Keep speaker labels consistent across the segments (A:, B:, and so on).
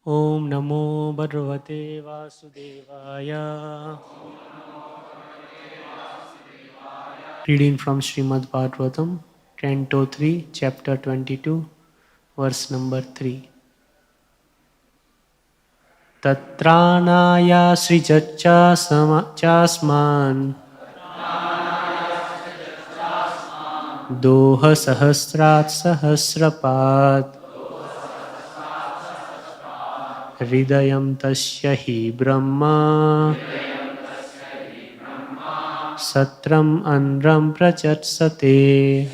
A: Om Namo Bhagavate Vasudevaya. Reading from Srimad Bhagavatam, Canto 3, Chapter 22, Verse number 3. Tatranaya srijachasman doha sahasrat sahasrapat hridayam tasya hi brahma satram andram prachatsate.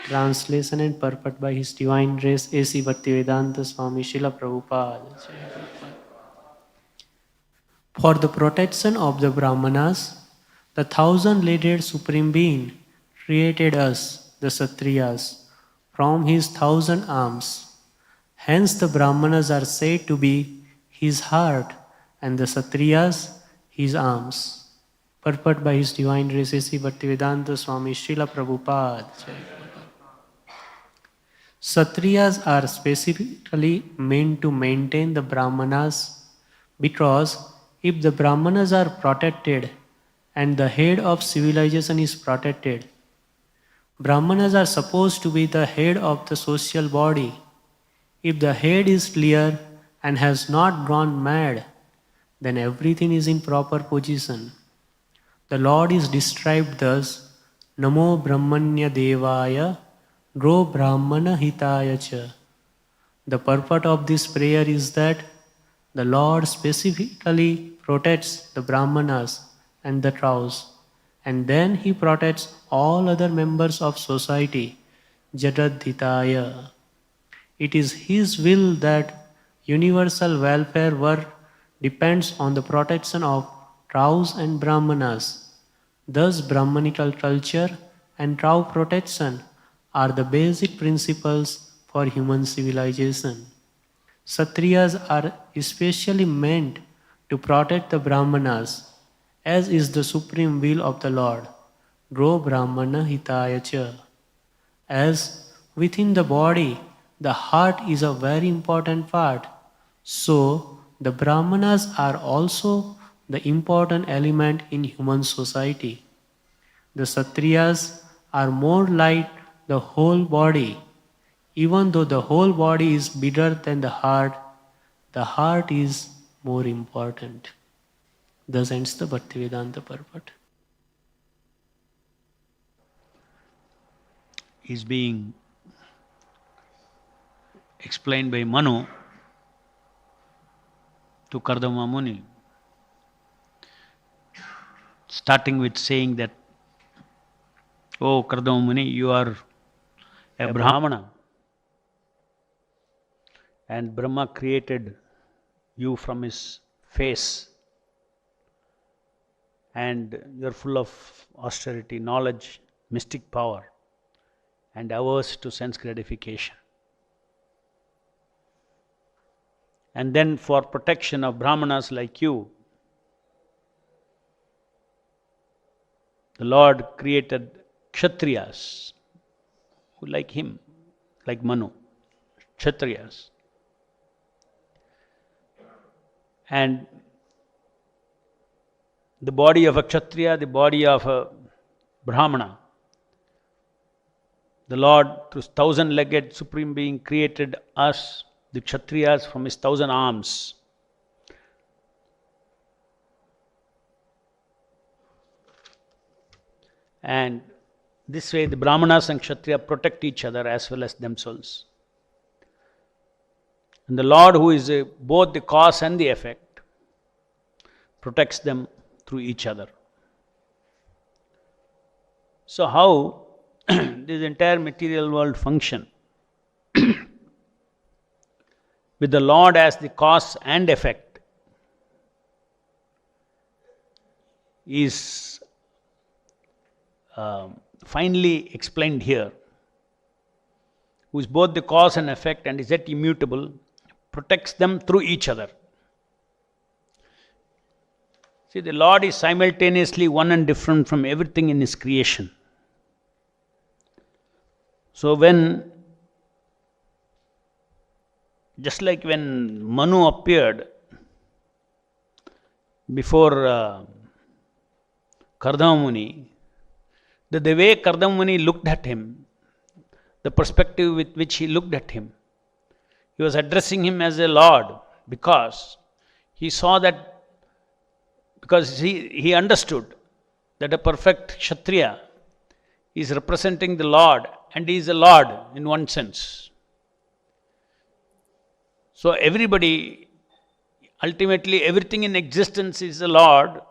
A: Translation and purport by His Divine Grace A.C. Bhaktivedanta Swami Srila Prabhupada. For the protection of the Brahmanas, the thousand-legged Supreme Being created us, the Kshatriyas, from His thousand arms. Hence the Brahmanas are said to be His heart and the Kshatriyas His arms. Purport by His Divine Grace A.C. Bhaktivedanta Swami Srila Prabhupada. Kshatriyas are specifically meant to maintain the Brahmanas because if the Brahmanas are protected and the head of civilization is protected, Brahmanas are supposed to be the head of the social body. If the head is clear and has not gone mad, then everything is in proper position. The Lord is described thus, Namo Brahmanya Devaya Gro Brahmana Hitaya Cha. The purport of this prayer is that the Lord specifically protects the Brahmanas and the cows, and then He protects all other members of society, Jagadhitaya. It is His will that universal welfare work depends on the protection of cows and Brahmanas. Thus, Brahmanical culture and cow protection are the basic principles for human civilization. Kshatriyas are especially meant to protect the Brahmanas, as is the supreme will of the Lord, Gro Brahmana Hitaya Cha. As within the body, the heart is a very important part, so the Brahmanas are also the important element in human society. The Kshatriyas are more like the whole body. Even though the whole body is bigger than the heart is more important. Thus ends the Bhaktivedanta purport.
B: Is being explained by Manu to Kardama Muni, starting with saying that, "Oh Kardama Muni, you are a Brahmana, and Brahma created you from his face, and you are full of austerity, knowledge, mystic power, and averse to sense gratification. And then for protection of Brahmanas like you, the Lord created Kshatriyas, who like him, like Manu, Kshatriyas. And the body of a Kshatriya, the body of a Brahmana, the Lord, through thousand-legged Supreme Being, created us, the Kshatriyas, from his thousand arms. And this way the Brahmanas and Kshatriya protect each other as well as themselves. And the Lord, who is both the cause and the effect, protects them through each other. So how this entire material world function with the Lord as the cause and effect is finally explained here, who is both the cause and effect and is yet immutable, protects them through each other. See, the Lord is simultaneously one and different from everything in his creation. So when just like when Manu appeared before Kardama Muni, the way Kardama Muni looked at him, the perspective with which he looked at him, he was addressing him as a Lord because he saw that, because he understood that a perfect Kshatriya is representing the Lord and he is a Lord in one sense. So everybody, ultimately everything in existence is the Lord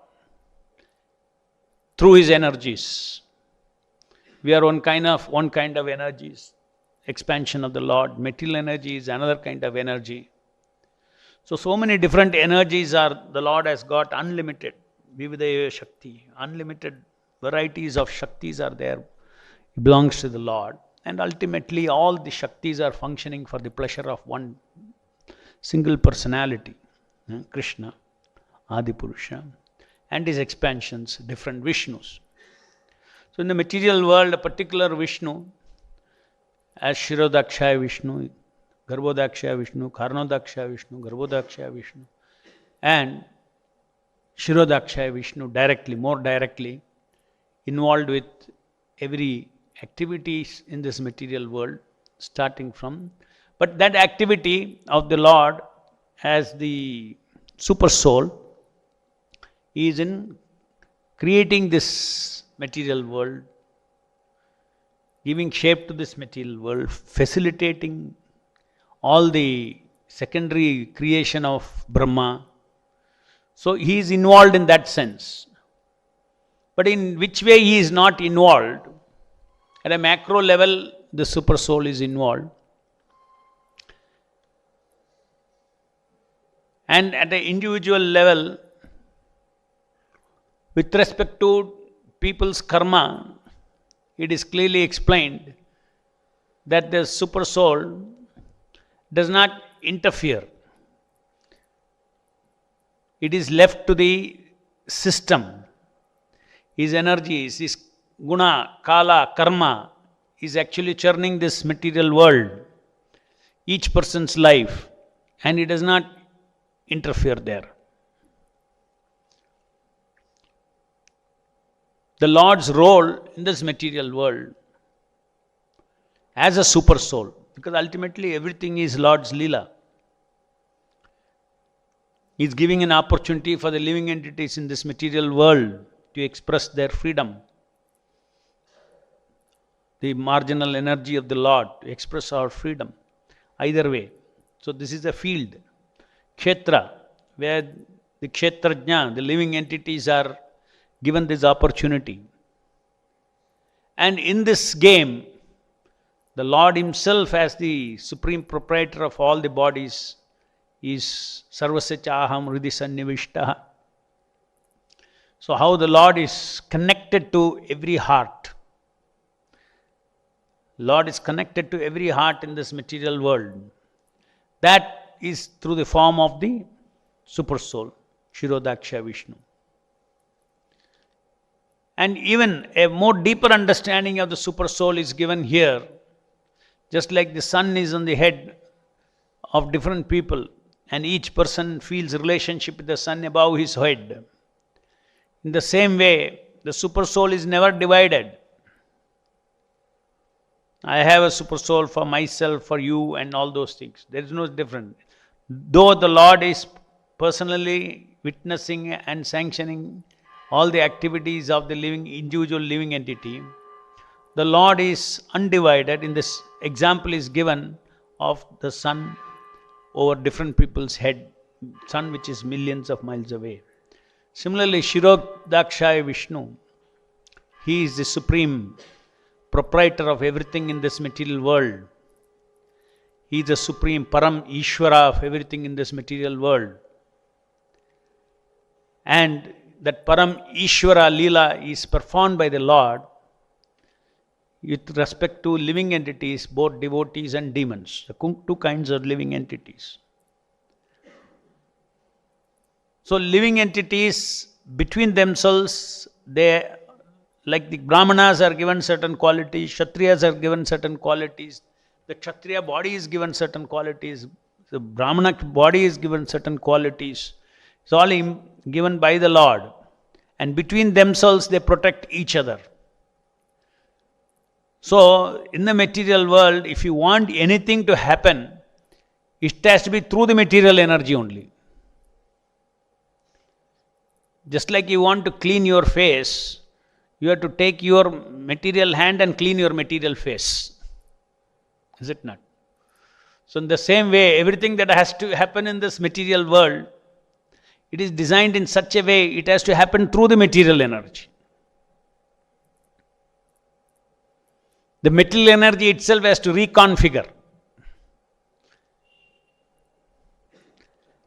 B: through his energies. We are one kind of energies. Expansion of the Lord. Material energy is another kind of energy. So many different energies are, the Lord has got unlimited. Vividaya Shakti. Unlimited varieties of Shaktis are there. It belongs to the Lord. And ultimately all the Shaktis are functioning for the pleasure of one single personality. Krishna, Adipurusha. And his expansions, different Vishnus. So in the material world, a particular Vishnu, as Shirodakshaya Vishnu, Garbhodakshaya Vishnu, Karnodakshaya Vishnu, Garbhodakshaya Vishnu, and Shirodakshaya Vishnu directly, more directly, involved with every activities in this material world, starting from, but that activity of the Lord as the Supersoul is in creating this material world, giving shape to this material world, facilitating all the secondary creation of Brahma. So he is involved in that sense. But in which way he is not involved? At a macro level, the Supersoul is involved. And at an individual level, with respect to people's karma, it is clearly explained that the Supersoul does not interfere. It is left to the system. His energies, his guna, kala, karma is actually churning this material world, each person's life, and he does not interfere there. The Lord's role in this material world as a super soul, because ultimately everything is Lord's Leela. He is giving an opportunity for the living entities in this material world to express their freedom. The marginal energy of the Lord to express our freedom. Either way. So this is a field, Kshetra, where the Kshetrajna, the living entities are given this opportunity. And in this game, the Lord himself as the supreme proprietor of all the bodies is Sarvasya Chaham Hridhi Sannivishtaha. So how the Lord is connected to every heart. Lord is connected to every heart in this material world. That is through the form of the Supersoul, Shirodaksha Vishnu. And even a more deeper understanding of the Supersoul is given here. Just like the sun is on the head of different people, and each person feels relationship with the sun above his head. In the same way, the Supersoul is never divided. I have a Supersoul for myself, for you, and all those things. There is no difference. Though the Lord is personally witnessing and sanctioning all the activities of the individual living entity, the Lord is undivided. In this example is given of the sun over different people's head, sun which is millions of miles away. Similarly, Shirodakshaya Vishnu, he is the supreme proprietor of everything in this material world. He is the supreme Param Ishvara of everything in this material world. And that Param Ishvara Leela is performed by the Lord with respect to living entities, both devotees and demons, the two kinds of living entities. So living entities between themselves, they, like the Brahmanas are given certain qualities, Kshatriyas are given certain qualities, the Kshatriya body is given certain qualities, The Brahmana body is given certain qualities. It's all given by the Lord. And between themselves, they protect each other. So, in the material world, if you want anything to happen, it has to be through the material energy only. Just like you want to clean your face, you have to take your material hand and clean your material face. Is it not? So in the same way, everything that has to happen in this material world, it is designed in such a way, it has to happen through the material energy. The material energy itself has to reconfigure.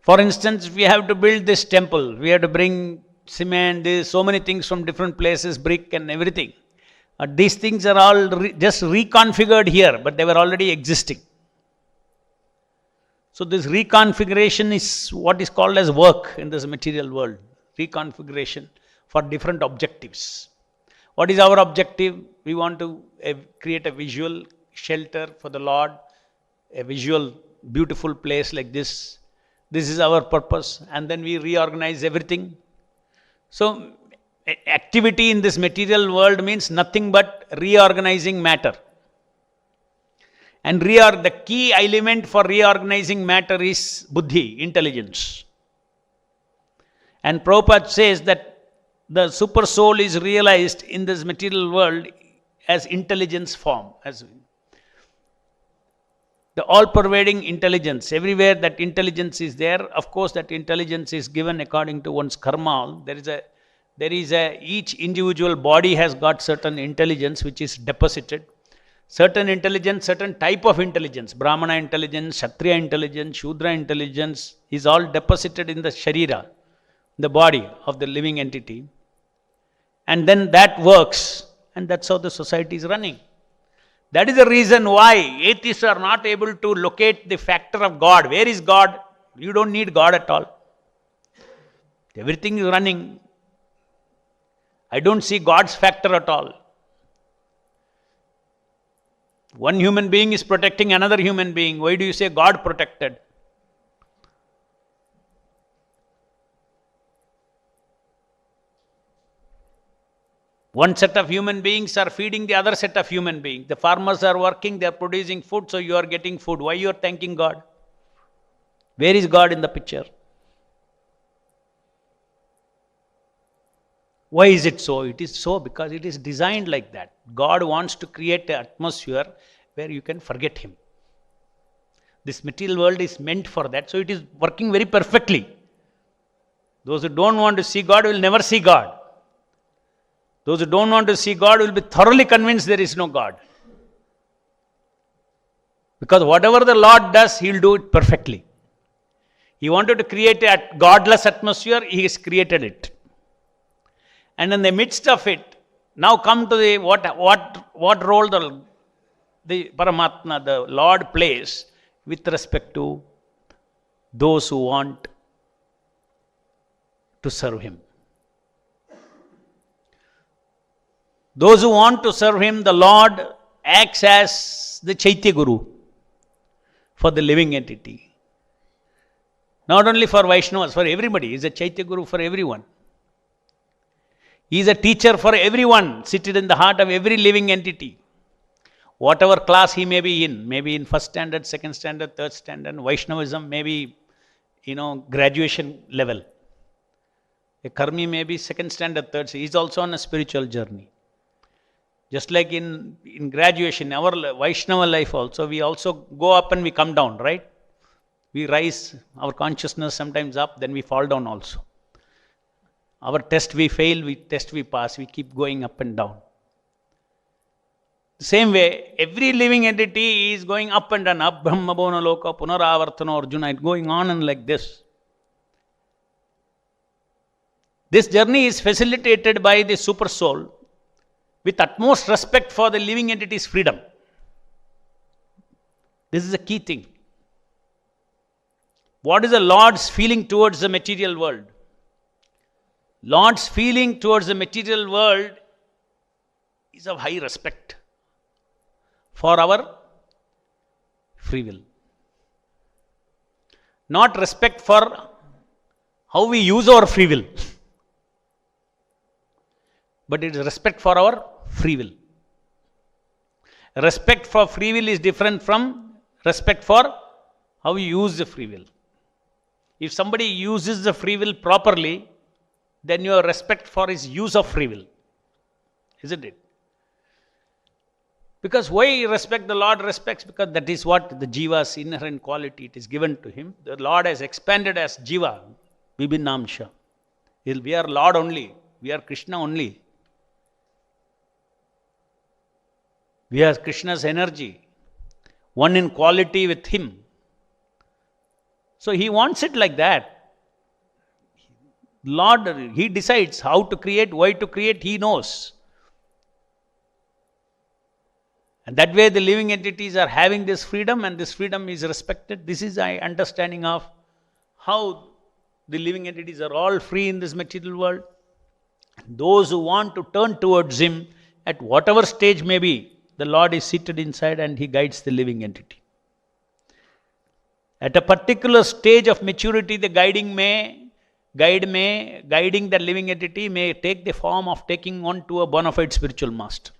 B: For instance, if we have to build this temple, we have to bring cement, there's so many things from different places, brick and everything. These things are all just reconfigured here, but they were already existing. So this reconfiguration is what is called as work in this material world. Reconfiguration for different objectives. What is our objective? We want to create a visual shelter for the Lord, a visual beautiful place like this. This is our purpose, and then we reorganize everything. So activity in this material world means nothing but reorganizing matter. And the key element for reorganizing matter is buddhi, intelligence. And Prabhupada says that the Supersoul is realized in this material world as intelligence form, as the all-pervading intelligence. Everywhere that intelligence is there, of course that intelligence is given according to one's karma. Each individual body has got certain intelligence which is deposited. Certain intelligence, certain type of intelligence, Brahmana intelligence, Kshatriya intelligence, Shudra intelligence is all deposited in the Sharira, the body of the living entity. And then that works, and that's how the society is running. That is the reason why atheists are not able to locate the factor of God. Where is God? You don't need God at all. Everything is running. I don't see God's factor at all. One human being is protecting another human being. Why do you say God protected? One set of human beings are feeding the other set of human beings. The farmers are working, they are producing food, so you are getting food. Why you are thanking God? Where is God in the picture? Why is it so? It is so because it is designed like that. God wants to create an atmosphere where you can forget Him. This material world is meant for that, so it is working very perfectly. Those who don't want to see God will never see God. Those who don't want to see God will be thoroughly convinced there is no God. Because whatever the Lord does, He will do it perfectly. He wanted to create a godless atmosphere, He has created it. And in the midst of it, now come to the what role the Paramatma, the Lord plays with respect to those who want to serve Him. Those who want to serve Him, the Lord acts as the Chaitya Guru for the living entity. Not only for Vaishnavas, for everybody. He is a Chaitya Guru for everyone. He is a teacher for everyone, seated in the heart of every living entity. Whatever class he may be in first standard, second standard, third standard, Vaishnavism may be, graduation level. A karmi may be second standard, third, he is also on a spiritual journey. Just like in graduation, our Vaishnava life also, we also go up and we come down, right? We rise, our consciousness sometimes up, then we fall down also. Our test we fail, we pass, we keep going up and down. The same way, every living entity is going up and down, up Brahma Bhona Loka, Punaravartana Arjuna, it's going on and like this. This journey is facilitated by the Supersoul with utmost respect for the living entity's freedom. This is a key thing. What is the Lord's feeling towards the material world? Lord's feeling towards the material world is of high respect for our free will. Not respect for how we use our free will, but it is respect for our free will. Respect for free will is different from respect for how you use the free will. If somebody uses the free will properly, then your respect for his use of free will, isn't it? Because why respect the Lord respects? Because that is what the Jiva's inherent quality, it is given to him. The Lord has expanded as Jiva, Vibhinnamsha. We are Lord only, we are Krishna only. We are Krishna's energy, one in quality with him. So he wants it like that. Lord, he decides how to create, why to create, he knows. And that way the living entities are having this freedom, and this freedom is respected. This is my understanding of how the living entities are all free in this material world. Those who want to turn towards him, at whatever stage may be, the Lord is seated inside and he guides the living entity. At a particular stage of maturity, the guiding the living entity may take the form of taking on to a bona fide spiritual master.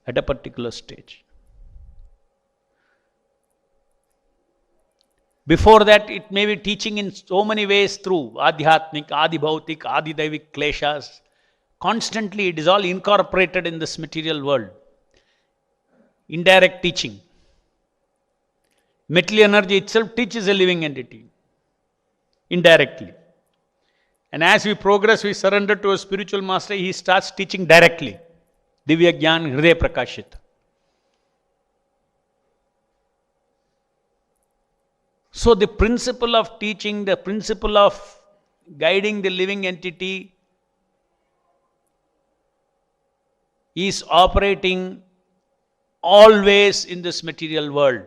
B: At a particular stage. Before that, it may be teaching in so many ways through Adhyatmik, Adibhautik, Adidaivik kleshas. Constantly, it is all incorporated in this material world. Indirect teaching. Material energy itself teaches a living entity. Indirectly. And as we progress, we surrender to a spiritual master, he starts teaching directly. Divya Gyan Hriday Prakashit. So the principle of teaching, the principle of guiding the living entity is operating always in this material world.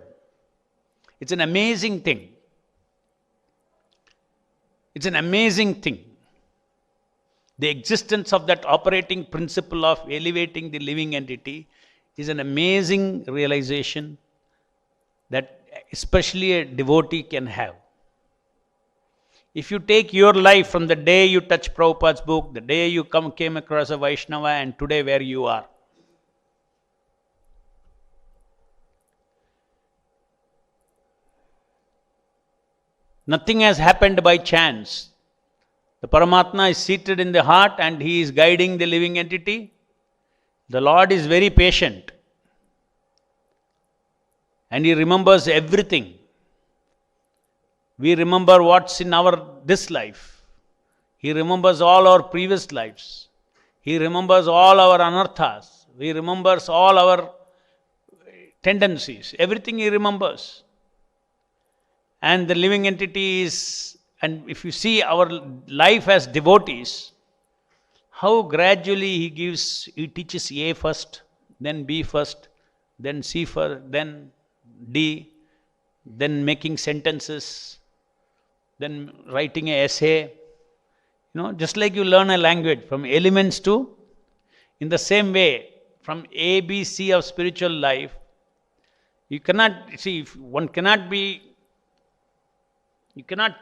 B: It's an amazing thing. It's an amazing thing. The existence of that operating principle of elevating the living entity is an amazing realization that especially a devotee can have. If you take your life from the day you touch Prabhupada's book, the day you came across a Vaishnava, and today where you are, nothing has happened by chance. The Paramatma is seated in the heart and he is guiding the living entity. The Lord is very patient. And he remembers everything. We remember what's in this life. He remembers all our previous lives. He remembers all our anarthas. He remembers all our tendencies. Everything he remembers. And the living entity is, and if you see our life as devotees, how gradually he teaches A first, then B first, then C first, then D, then making sentences, then writing an essay. Just like you learn a language from elements to, in the same way, from A, B, C of spiritual life, you cannot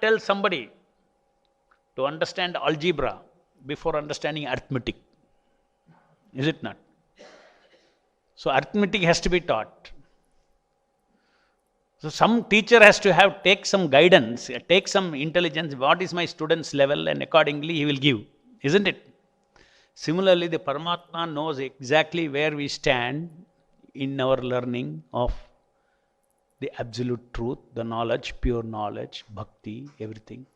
B: tell somebody to understand algebra before understanding arithmetic. Is it not? So arithmetic has to be taught. So some teacher has to take some guidance, take some intelligence, what is my student's level, and accordingly he will give. Isn't it? Similarly, the Paramatma knows exactly where we stand in our learning of the absolute truth, the knowledge, pure knowledge, bhakti, everything.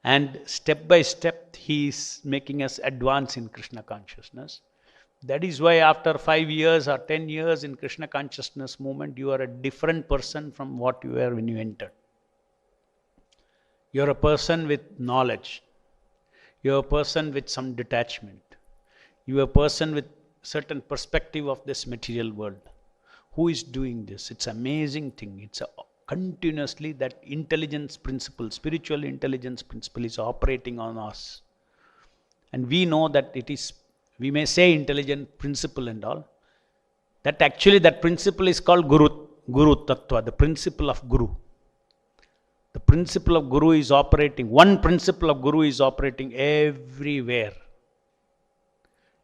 B: And step by step, he is making us advance in Krishna consciousness. That is why after 5 years or 10 years in Krishna consciousness movement, you are a different person from what you were when you entered. You are a person with knowledge. You are a person with some detachment. You are a person with certain perspective of this material world. Who is doing this? It's an amazing thing. It's continuously that intelligence principle, spiritual intelligence principle is operating on us. And we know that it is, we may say intelligent principle and all, that actually that principle is called Guru Tattva, the principle of Guru. The principle of Guru is operating, one principle of Guru is operating everywhere.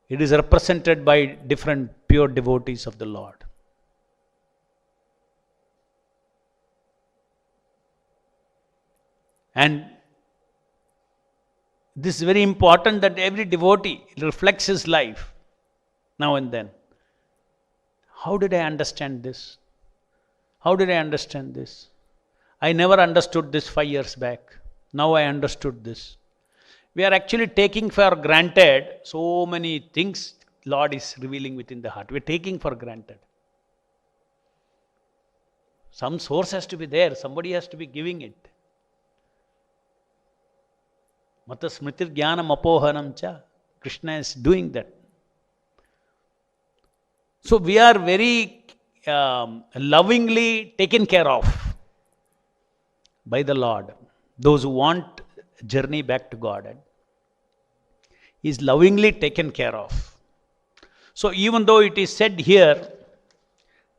B: It is represented by different pure devotees of the Lord. And this is very important that every devotee reflects his life now and then. How did I understand this? How did I understand this? I never understood this 5 years back. Now I understood this. We are actually taking for granted so many things Lord is revealing within the heart. We are taking for granted. Some source has to be there. Somebody has to be giving it. Mata smritir jnanam apohanam cha. Krishna is doing that. So we are very lovingly taken care of by the Lord. Those who want a journey back to God, He is lovingly taken care of. So even though it is said here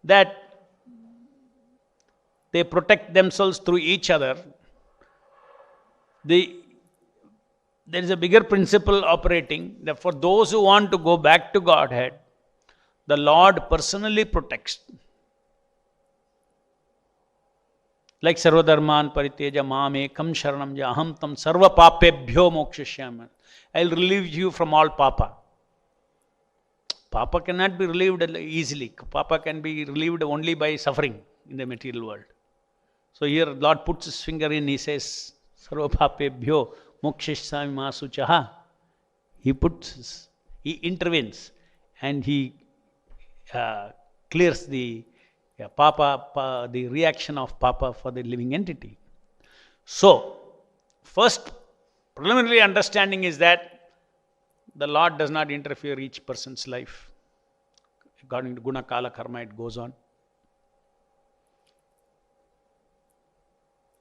B: that they protect themselves through each other, there is a bigger principle operating that for those who want to go back to Godhead, the Lord personally protects. Like Sarvadharman Pariteja Mam Ekam Sharanam Jaham Tam Sarva Papebhyo Mokshishyam. I will relieve you from all papa. Papa cannot be relieved easily. Papa can be relieved only by suffering in the material world. So here Lord puts his finger in, he says, Sarva Papebhyo Mokshishyam Masuchaha. He intervenes and he clears the the reaction of Papa for the living entity. So, first preliminary understanding is that the Lord does not interfere each person's life. According to Guna, Kala, Karma, it goes on.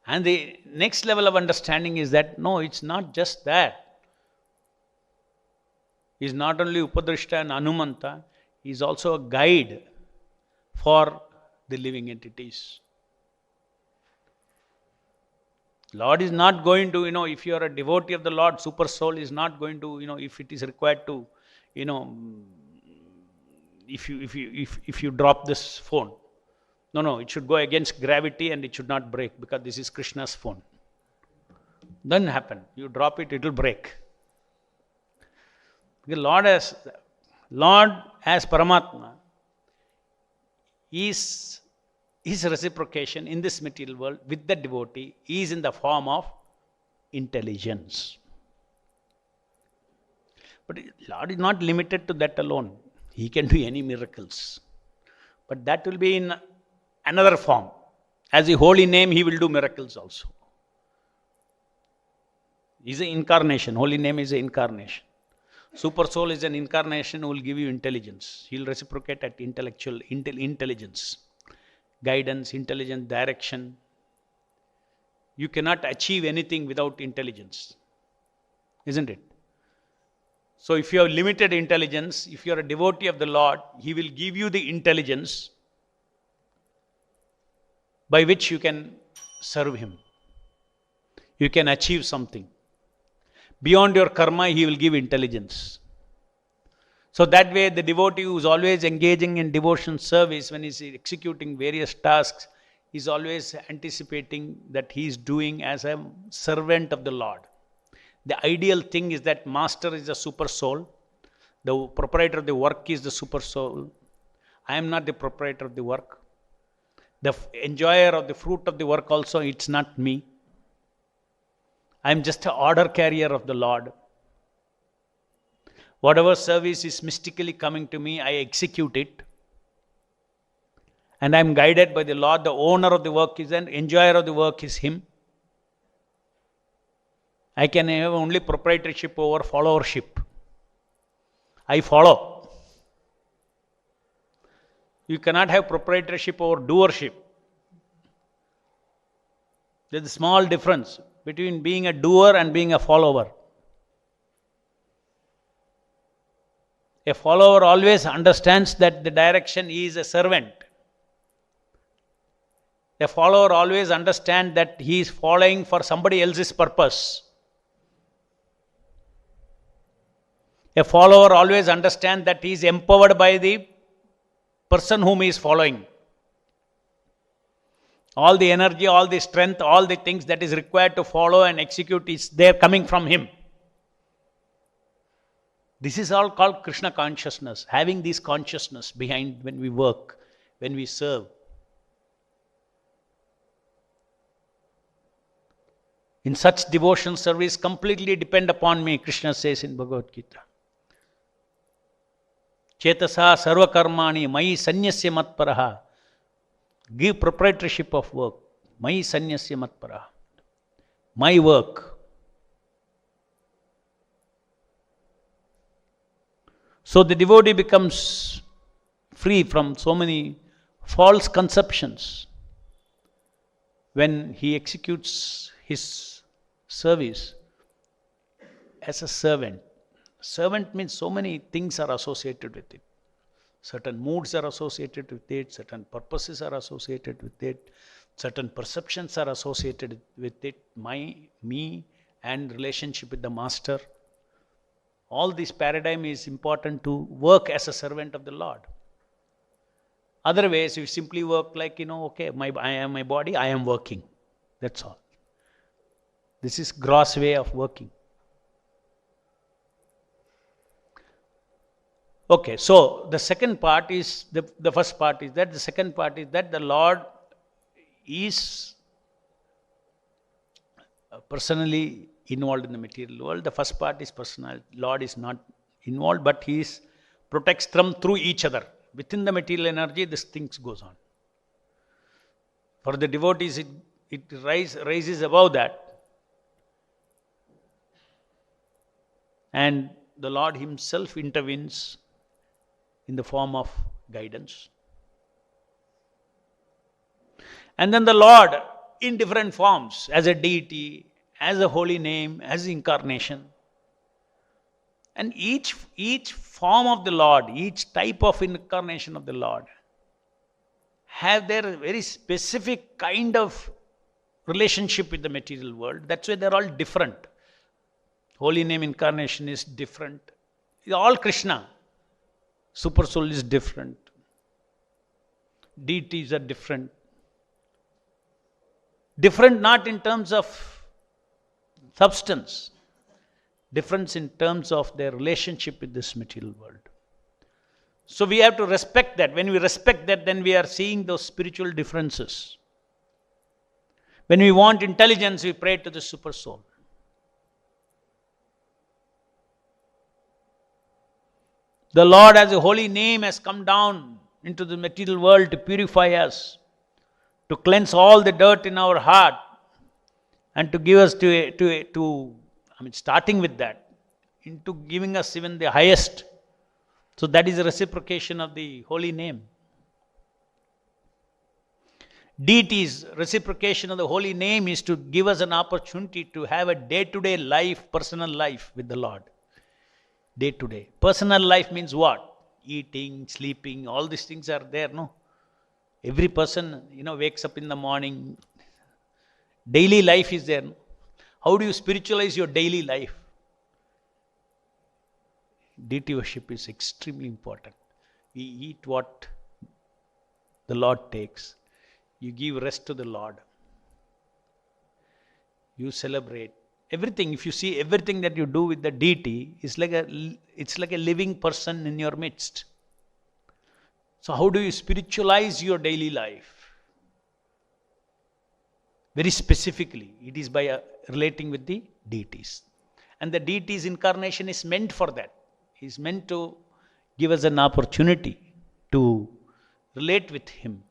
B: And the next level of understanding is that, no, it's not just that. He is not only Upadrishta and Anumanta, he is also a guide for the living entities. Lord is not going to, if you are a devotee of the Lord, Supersoul is not going to, if it is required to, if you drop this phone. No, it should go against gravity and it should not break because this is Krishna's phone. Doesn't happen. You drop it, it will break. The Lord as Paramatma, his reciprocation in this material world with the devotee is in the form of intelligence. But Lord is not limited to that alone. He can do any miracles. But that will be in another form. As the holy name, he will do miracles also. He is an incarnation. Holy name is an incarnation. Supersoul is an incarnation who will give you intelligence. He will reciprocate at intellectual intelligence, guidance, intelligence, direction. You cannot achieve anything without intelligence, isn't it? So if you have limited intelligence, if you are a devotee of the Lord, He will give you the intelligence by which you can serve Him. You can achieve something. Beyond your karma, He will give intelligence. So that way, the devotee who is always engaging in devotion service, when he is executing various tasks, is always anticipating that he is doing as a servant of the Lord. The ideal thing is that master is the super soul. The proprietor of the work is the super soul. I am not the proprietor of the work. The enjoyer of the fruit of the work also, it's not me. I am just an order carrier of the Lord. Whatever service is mystically coming to me, I execute it. And I am guided by the Lord. The owner of the work is an enjoyer of the work is Him. I can have only proprietorship over followership. I follow. You cannot have proprietorship over doership. There is a small difference between being a doer and being a follower. A follower always understands that the direction he is a servant. A follower always understands that he is following for somebody else's purpose. A follower always understands that he is empowered by the person whom he is following. All the energy, all the strength, all the things that is required to follow and execute is there coming from him. This is all called Krishna consciousness, having this consciousness behind when we work, when we serve. In such devotion service, completely depend upon me, Krishna says in Bhagavad Gita. Chetasa sarva karmani mai sanyasya matparaha. Give proprietorship of work. Mai sanyasya matparaha. My work. So the devotee becomes free from so many false conceptions when he executes his service as a servant. Servant means so many things are associated with it. Certain moods are associated with it, certain purposes are associated with it, certain perceptions are associated with it, me, and relationship with the master. All this paradigm is important to work as a servant of the Lord. Otherwise, you simply work like, okay, I am my body, I am working. That's all. This is gross way of working. Okay, so the second part is, the first part is that, the second part is that the Lord is personally involved in the material world. The first part is personal. Lord is not involved, but He protects them through each other. Within the material energy, this things goes on. For the devotees, it rises above that. And the Lord Himself intervenes in the form of guidance. And then the Lord, in different forms, as a deity, as a holy name, as incarnation. And each form of the Lord, each type of incarnation of the Lord, have their very specific kind of relationship with the material world. That's why they're all different. Holy name incarnation is different. It's all Krishna. Supersoul is different. Deities are different. Different not in terms of substance. Difference in terms of their relationship with this material world. So we have to respect that. When we respect that, then we are seeing those spiritual differences. When we want intelligence, we pray to the Supersoul. The Lord as a holy name has come down into the material world to purify us, to cleanse all the dirt in our heart, and to give us starting with that, into giving us even the highest. So that is a reciprocation of the holy name. Deity's reciprocation of the holy name is to give us an opportunity to have a day-to-day life, personal life with the Lord. Day-to-day. Personal life means what? Eating, sleeping, all these things are there, no? Every person, wakes up in the morning. Daily life is there. No? How do you spiritualize your daily life? Deity worship is extremely important. We eat what the Lord takes. You give rest to the Lord. You celebrate. Everything, if you see everything that you do with the deity, it's like a living person in your midst. So how do you spiritualize your daily life? Very specifically, it is by relating with the deities. And the deity's incarnation is meant for that. It's meant to give us an opportunity to relate with Him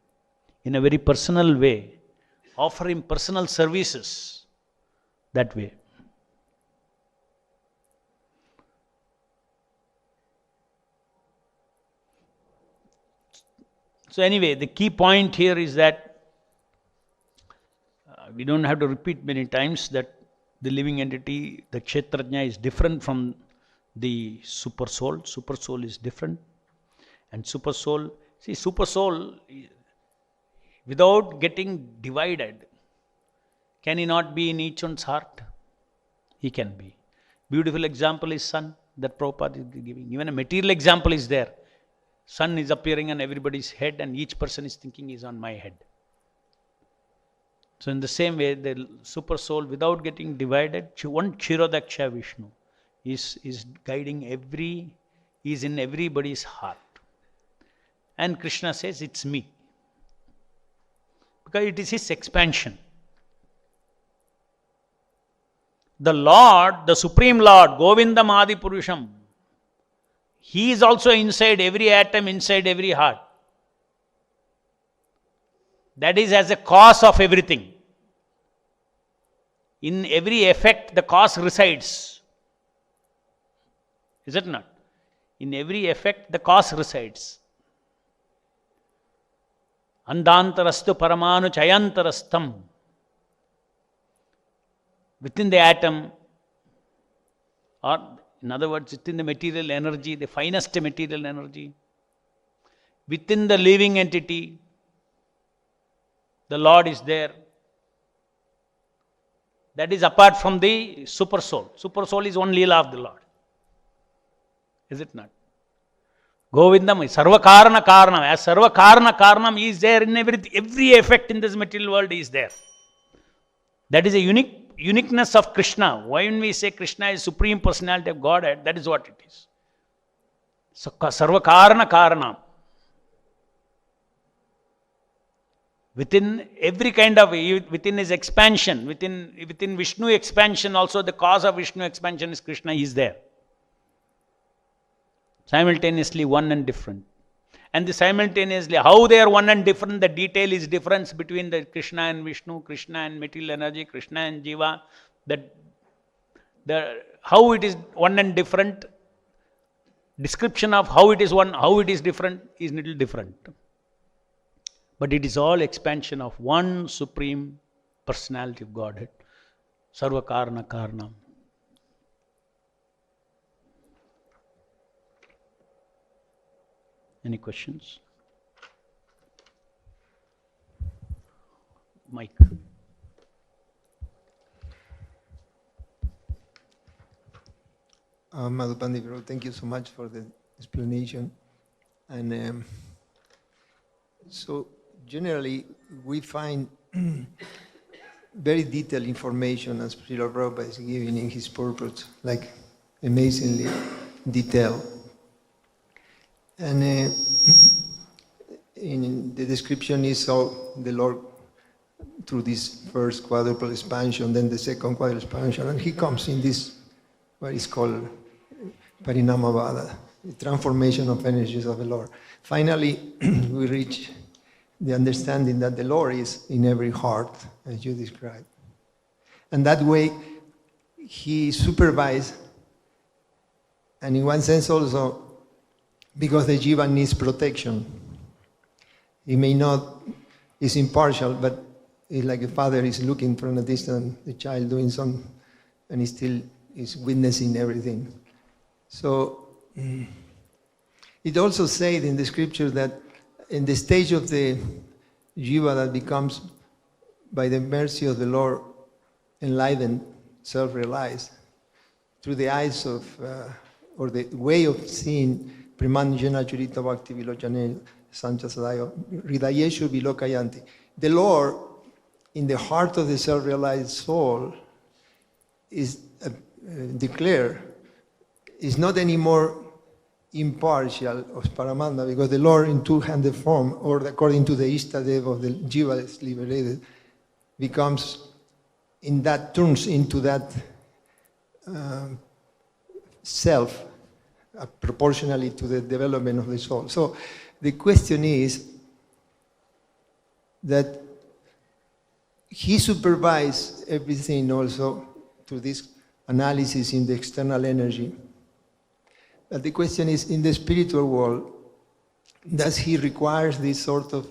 B: in a very personal way, offer Him personal services that way. So anyway, the key point here is that we don't have to repeat many times that the living entity, the Kshetrajna, is different from the Supersoul. Supersoul is different. And Supersoul, Supersoul, without getting divided. Can he not be in each one's heart? He can be. Beautiful example is sun that Prabhupada is giving. Even a material example is there. Sun is appearing on everybody's head and each person is thinking is on my head. So in the same way, the super soul, without getting divided, one Kshirodaksha Vishnu is guiding is in everybody's heart. And Krishna says, it's me. Because it is his expansion. The Lord, the Supreme Lord, Govindam Adi Purusham, he is also inside every atom, inside every heart. That is as a cause of everything. In every effect, the cause resides. Is it not? In every effect, the cause resides. Andantarastu paramanu chayantarastam. Within the atom, or in other words, within the material energy, the finest material energy, within the living entity, the Lord is there. That is apart from the super soul. Super soul is one Leela of the Lord. Is it not? Govindam is Sarvakarana Karanam. As Sarvakarana Karanam is there in every effect in this material world is there. That is a uniqueness of Krishna. When we say Krishna is Supreme Personality of Godhead, that is what it is. So, Sarvakarana Karanam. Within every kind of, within his expansion, within Vishnu expansion also, the cause of Vishnu expansion is Krishna, he is there. Simultaneously one and different. And the simultaneously, how they are one and different, the detail is difference between the Krishna and Vishnu, Krishna and material energy, Krishna and Jiva. How it is one and different, description of how it is one, how it is different is little different. But it is all expansion of one Supreme Personality of Godhead. Sarvakarana Karanam. Any questions? Mike.
C: Madhu Pandit, thank you so much for the explanation. And so generally we find very detailed information as Srila Prabhupada is giving in his purpose, like amazingly detailed. And in the description is how the Lord, through this first quadruple expansion, then the second quadruple expansion, and he comes in this, what is called Parinamavada, the transformation of energies of the Lord. Finally, we reach the understanding that the Lord is in every heart, as you described. And that way, he supervises, and in one sense also, because the jiva needs protection. He may not, is impartial, but it's like a father is looking from a distance, the child doing some, and he still is witnessing everything. So, it also said in the scripture that in the stage of the jiva that becomes, by the mercy of the Lord, enlightened, self-realized, through the eyes of, or the way of seeing, Primanjana Churita Bhakti Vilochane Sancha Sadayo Ridayeshu Vilokayanti. The Lord, in the heart of the self-realized soul, is declared, is not anymore impartial of Paramanda, because the Lord in two-handed form, or according to the Ishtadev of the Jiva that's liberated, becomes, turns into that self, proportionally to the development of the soul. So the question is that he supervised everything also through this analysis in the external energy. But the question is, in the spiritual world, does he require this sort of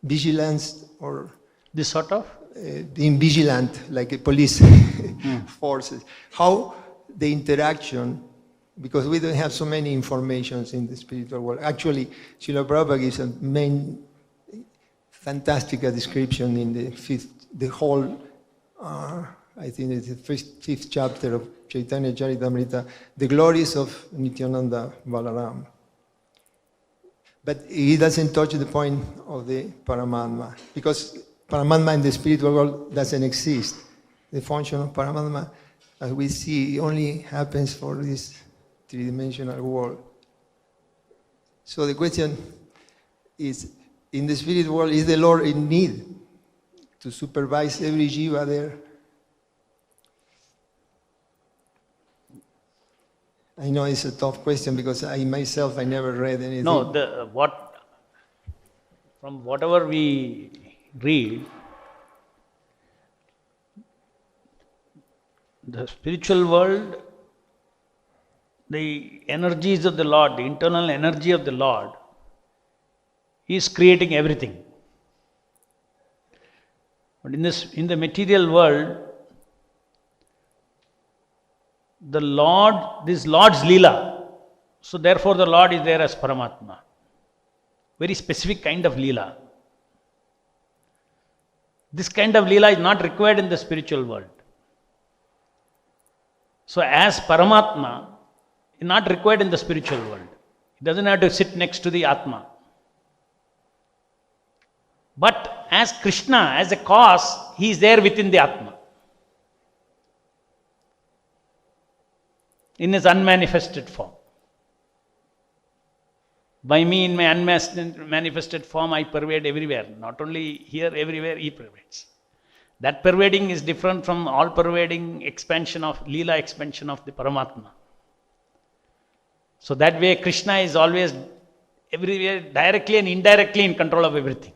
C: vigilance, or
B: This sort of?
C: Being vigilant, like a police forces? How the interaction, because we don't have so many informations in the spiritual world. Actually, Srila Prabhupada gives a main fantastic description in the whole, I think it's the fifth chapter of Chaitanya Charitamrita, the glories of Nityananda Balaram. But he doesn't touch the point of the Paramatma, because Paramatma in the spiritual world doesn't exist. The function of Paramatma, as we see, only happens for this three-dimensional world. So the question is, in the spirit world, is the Lord in need to supervise every jiva there? I know it's a tough question because I myself, I never read anything.
B: No, from whatever we read, the spiritual world, the energies of the Lord, the internal energy of the Lord is creating everything. But in the material world, this Lord's Leela, so therefore the Lord is there as Paramatma. Very specific kind of Leela. This kind of Leela is not required in the spiritual world. So as Paramatma, is not required in the spiritual world. It doesn't have to sit next to the Atma. But as Krishna, as a cause, he is there within the Atma. In his unmanifested form. By me, in my unmanifested form, I pervade everywhere. Not only here, everywhere he pervades. That pervading is different from all pervading expansion of Leela, expansion of the Paramatma. So that way Krishna is always everywhere, directly and indirectly in control of everything.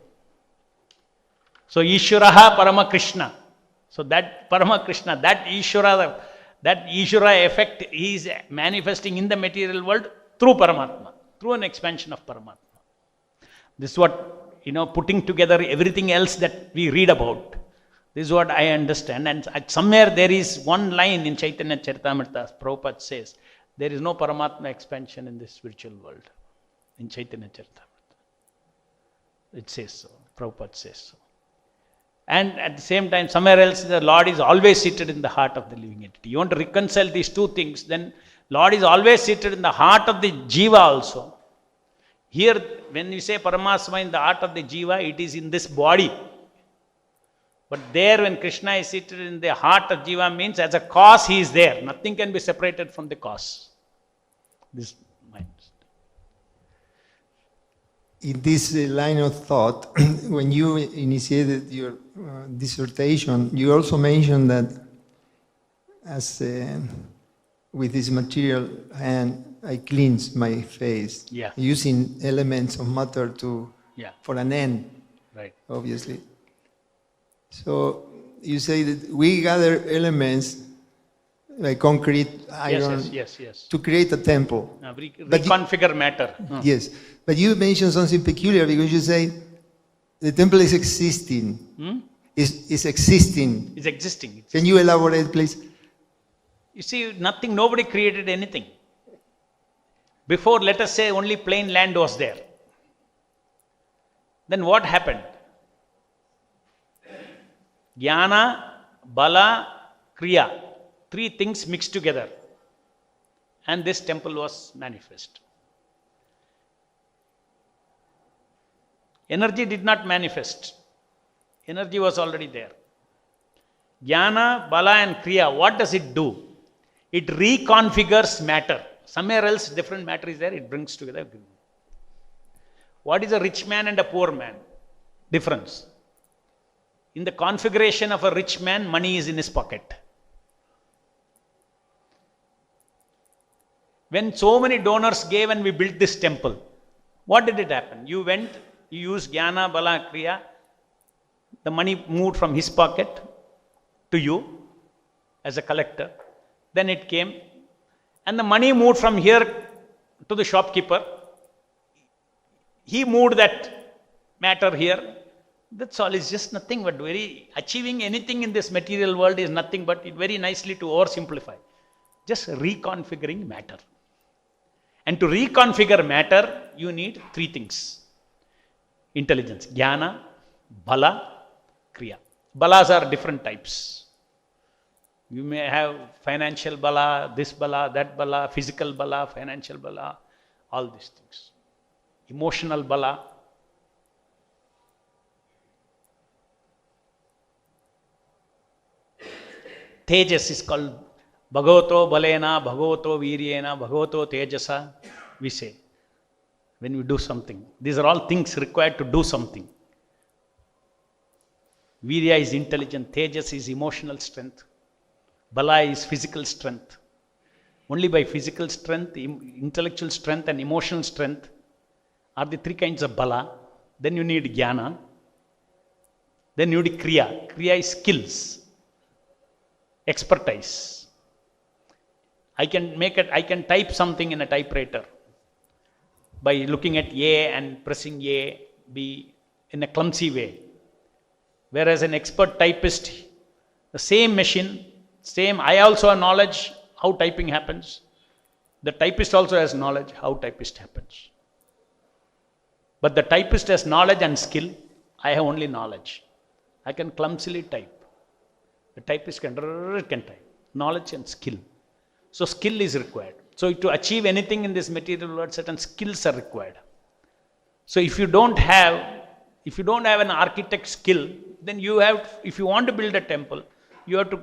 B: So Ishvaraha Parama Krishna. So that Parama Krishna, that Ishvara effect he is manifesting in the material world through Paramatma, through an expansion of Paramatma. This is what, putting together everything else that we read about. This is what I understand. And somewhere there is one line in Chaitanya Charitamrita, Prabhupada says, there is no Paramatma expansion in this spiritual world. In Chaitanya Charitamrita. It says so. Prabhupada says so. And at the same time, somewhere else, the Lord is always seated in the heart of the living entity. You want to reconcile these two things, then Lord is always seated in the heart of the Jiva also. Here, when we say Paramatma in the heart of the Jiva, it is in this body. But there, when Krishna is seated in the heart of Jiva, means as a cause he is there. Nothing can be separated from the cause. This mind.
C: In this line of thought, when you initiated your dissertation, you also mentioned that as with this material hand, I cleanse my face, using elements of matter for an end,
B: right?
C: Obviously. So you say that we gather elements like concrete, iron,
B: yes.
C: to create a temple.
B: Reconfigure matter.
C: Yes, but you mentioned something peculiar because you say the temple is existing. Is existing.
B: It's existing.
C: Can you elaborate, please?
B: You see, nobody created anything. Before, let us say, only plain land was there. Then what happened? Jnana, Bala, Kriya. Three things mixed together. And this temple was manifest. Energy did not manifest. Energy was already there. Jnana, Bala and Kriya, what does it do? It reconfigures matter. Somewhere else different matter is there, it brings together. What is a rich man and a poor man? Difference. In the configuration of a rich man, money is in his pocket. When so many donors gave and we built this temple, what did it happen? You went, you used Jnana, Bala, Kriya, the money moved from his pocket to you as a collector. Then it came, and the money moved from here to the shopkeeper. He moved that matter here. That's all. It's just nothing but achieving anything in this material world is nothing but very nicely to oversimplify. Just reconfiguring matter. And to reconfigure matter, you need three things. Intelligence, Jnana, Bala, Kriya. Balas are different types. You may have financial Bala, this Bala, that Bala, physical Bala, financial Bala, all these things. Emotional Bala. Tejas is called Bhagavato Balena, Bhagavato Viryena, Bhagavato Tejasa, we say, when we do something. These are all things required to do something. Virya is intelligent, Tejas is emotional strength, Bala is physical strength. Only by physical strength, intellectual strength and emotional strength are the three kinds of Bala. Then you need Jnana. Then you need Kriya. Kriya is skills, expertise. I can type something in a typewriter by looking at A and pressing A, B in a clumsy way. Whereas an expert typist, the same machine, I also have knowledge how typing happens. The typist also has knowledge how typist happens. But the typist has knowledge and skill. I have only knowledge. I can clumsily type. The typist can type. Knowledge and skill. So skill is required. So to achieve anything in this material world, certain skills are required. So if you don't have an architect skill, then if you want to build a temple, you have to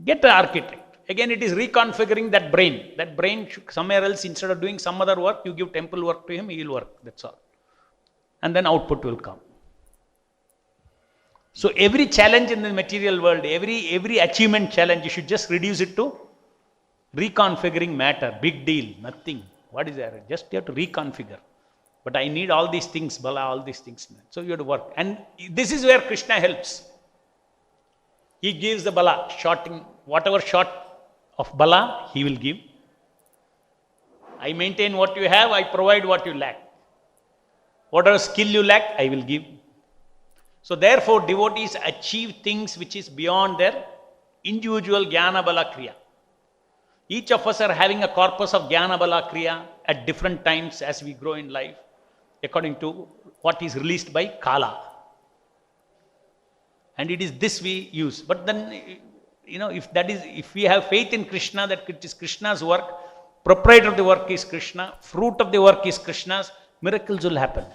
B: get an architect. Again, it is reconfiguring that brain. That brain somewhere else, instead of doing some other work, you give temple work to him, he will work. That's all. And then output will come. So every challenge in the material world, every achievement challenge, you should just reduce it to reconfiguring matter. Big deal, nothing. What is there? Just you have to reconfigure. But I need all these things, Bala, all these things. So you have to work. And this is where Krishna helps. He gives the Bala, whatever shot of Bala, he will give. I maintain what you have, I provide what you lack. Whatever skill you lack, I will give. So therefore, devotees achieve things which is beyond their individual Jnana Bala Kriya. Each of us are having a corpus of Jnana Bala Kriya at different times as we grow in life, according to what is released by Kala. And it is this we use. But then, if we have faith in Krishna, that it is Krishna's work, proprietor of the work is Krishna, fruit of the work is Krishna's, miracles will happen.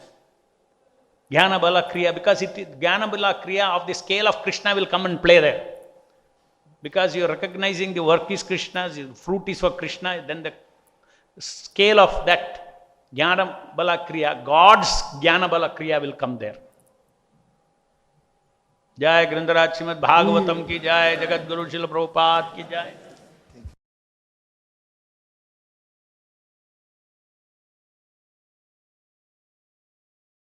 B: Jnana Bala Kriya, because Jnana Bala Kriya of the scale of Krishna will come and play there. Because you are recognizing the work is Krishna's, the fruit is for Krishna, then the scale of that Jnana Bala Kriya, God's Jnana Bala Kriya will come there. Jai Grindaraj Srimad Bhagavatam ki jai, Jagat Guru Srila Prabhupada ki jai.